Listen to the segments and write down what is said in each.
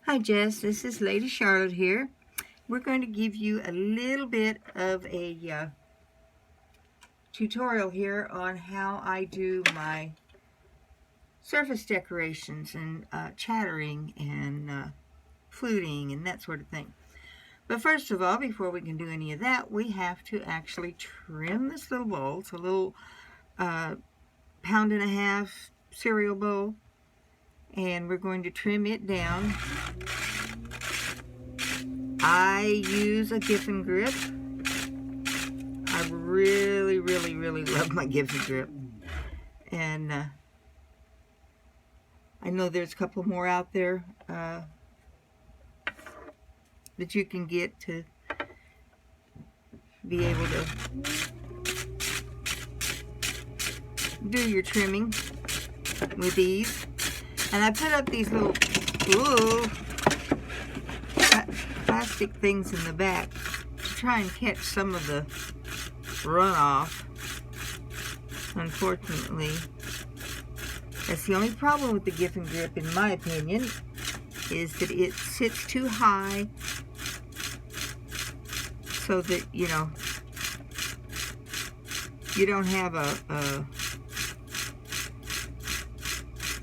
Hi Jess, this is Lady Charlotte here. We're going to give you a little bit of a tutorial here on how I do my surface decorations and chattering and fluting and that sort of thing. But first of all, before we can do any of that, we have to actually trim this little bowl. It's a little 1.5 pound cereal bowl, and we're going to trim it down. I use a Giffen grip. I really love my Giffen grip. And I know there's a couple more out there that you can get to be able to do your trimming with ease. And I put up these little plastic things in the back to try and catch some of the runoff. Unfortunately, that's the only problem with the Giffen grip, in my opinion, is that it sits too high so that, you know, you don't have a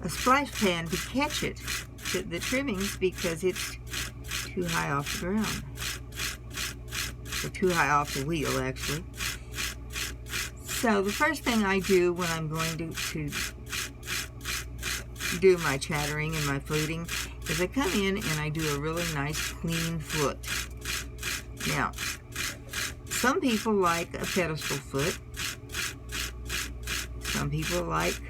splash pan to catch it, the trimmings, because it's too high off the ground, or too high off the wheel, actually. So the first thing I do when I'm going to do my chattering and my fluting is I come in and I do a really nice clean foot. Now, some people like a pedestal foot. Some people like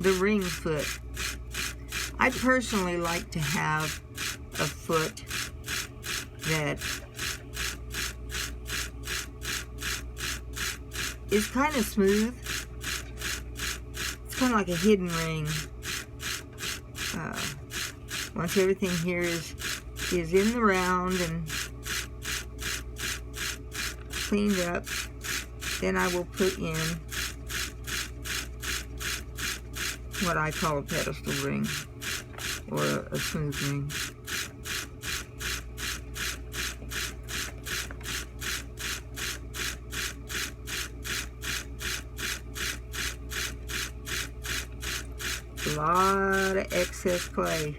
the ring foot. I personally like to have a foot that is kind of smooth. It's kind of like a hidden ring. Once everything here is in the round and cleaned up, then I will put in what I call a pedestal ring, or a smooth ring. A lot of excess clay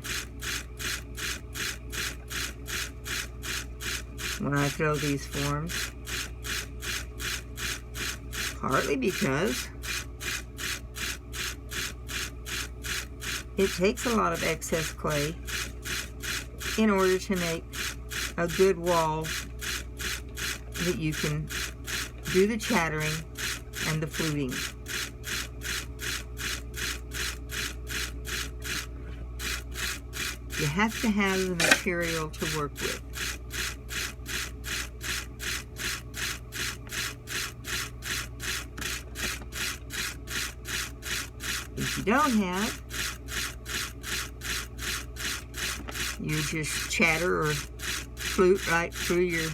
when I throw these forms, partly because it takes a lot of excess clay in order to make a good wall that you can do the chattering and the fluting. You have to have the material to work with. If you don't have, you just chatter or flute right through your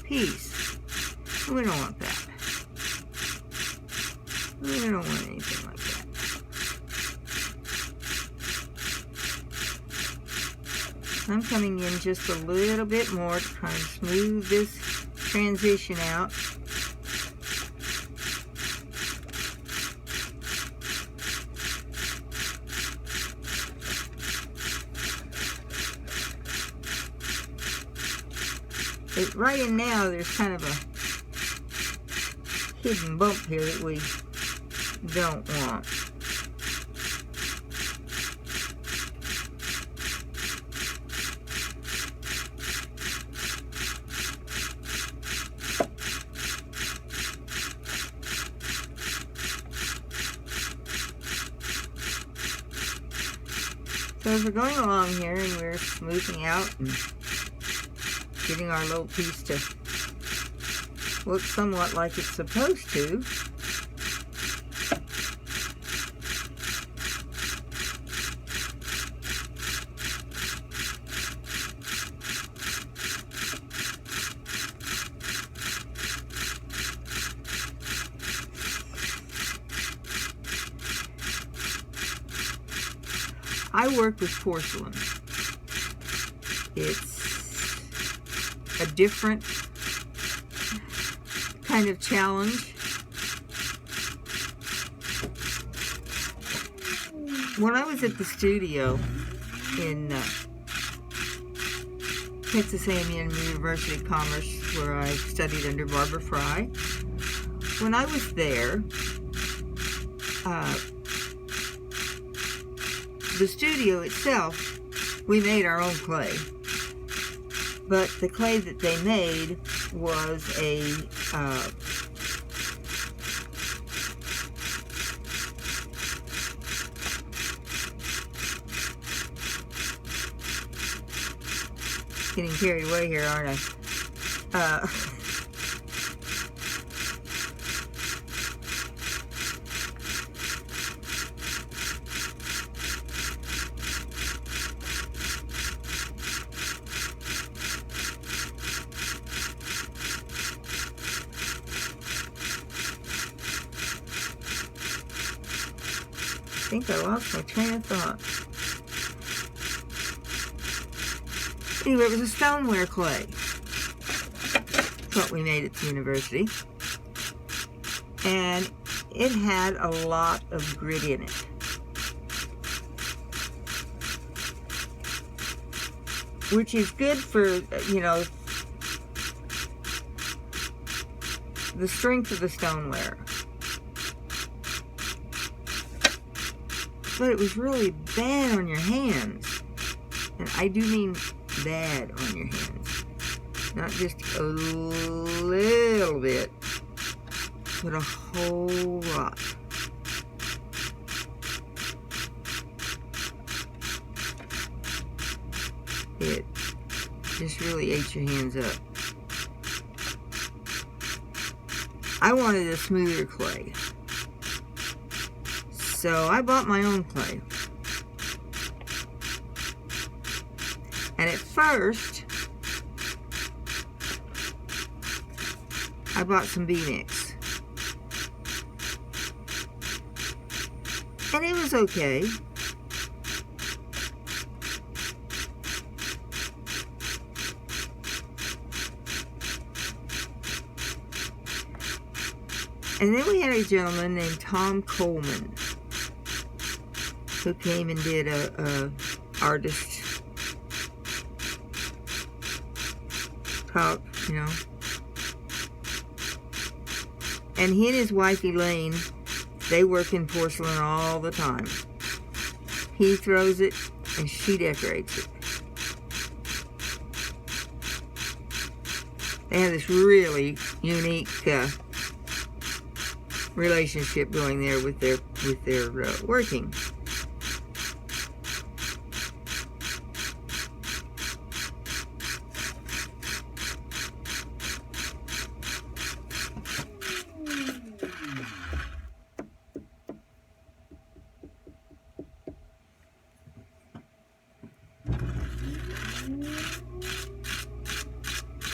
piece. We don't want that. We don't want anything like that. I'm coming in just a little bit more to try and smooth this transition out. But right in now, there's kind of a hidden bump here that we don't want. So as we're going along here and we're smoothing out and getting our little piece to look somewhat like it's supposed to, I work with porcelain. It's a different kind of challenge. When I was at the studio in Texas A&M University of Commerce, where I studied under Barbara Fry, when I was there, the studio itself, we made our own clay. But the clay that they made was a getting carried away here, aren't I? I think I lost my train of thought. Anyway, it was a stoneware clay. That's what we made at the university. And it had a lot of grit in it. Which is good for, you know, the strength of the stoneware. But it was really bad on your hands. And I do mean bad on your hands. Not just a little bit, but a whole lot. It just really ate your hands up. I wanted a smoother clay. So I bought my own clay. And at first, I bought some B-mix. And it was okay. And then we had a gentleman named Tom Coleman who came and did a artist talk, you know. And he and his wife Elaine, they work in porcelain all the time. He throws it and she decorates it. They have this really unique relationship going there with their working.